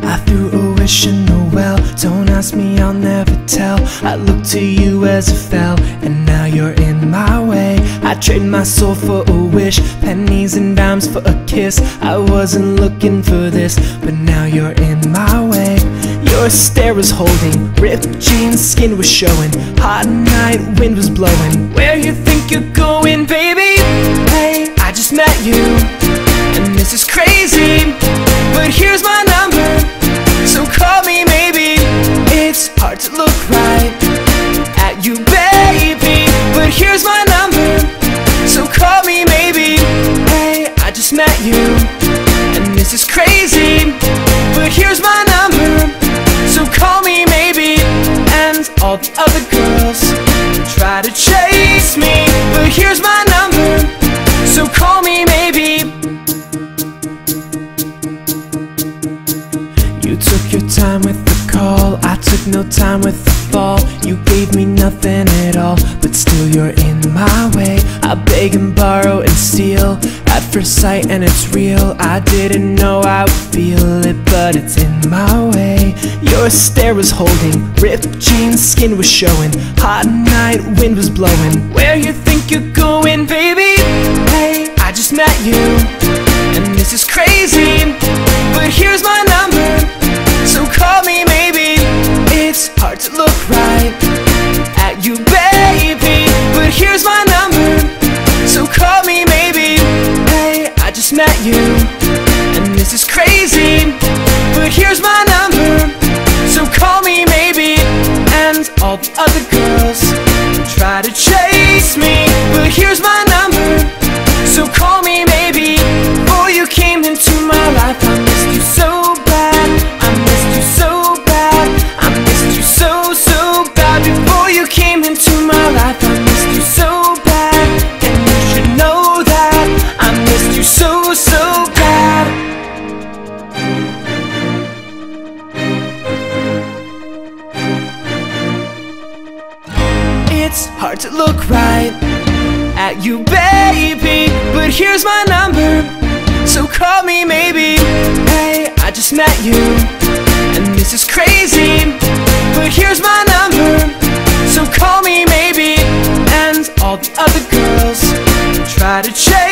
I threw a wish in the well. Don't ask me, I'll never tell. I looked to you as it fell, and now you're in my way. I trade my soul for a wish, pennies and dimes for a kiss. I wasn't looking for this, but now you're in my way. Your stare was holding, ripped jeans, skin was showing. Hot night, wind was blowing. Where you think you're going, baby? Hey, I just met you, and this is crazy, but here's my number, so call me maybe. It's hard to look right at you, baby, but here's my number, so call me maybe. Hey, I just met you, and this is crazy, but here's my number, so call me maybe. And all the other girls try to chase me, but here's my number, so call me maybe. You took your time with the call, I took no time with the fall. You gave me nothing at all, but still you're in my way. I beg and borrow and steal at first sight, and it's real. I didn't know I would feel it, but it's in my way. Your stare was holding, ripped jeans, skin was showing. Hot night, wind was blowing. Where you think you're going, baby? Hey, I just met you, and this is crazy, but here's my number, so call me maybe. It's hard to look right at you, baby, but here's my number, so call me maybe. Hey, I just met you, and this is crazy, but here's my number, so call me maybe. And all the other girls try to chase me, but here's my number, so call me maybe. Before you came into my life, I missed you so bad, I missed you so bad, I missed you so, so bad. Before you came into my life, I missed you so bad, and you should know that I missed you so, so bad. It's hard to look right at you, baby, but here's my number, so call me maybe. Hey, I just met you, and this is crazy, but here's my number, so call me maybe. And all the other girls try to chase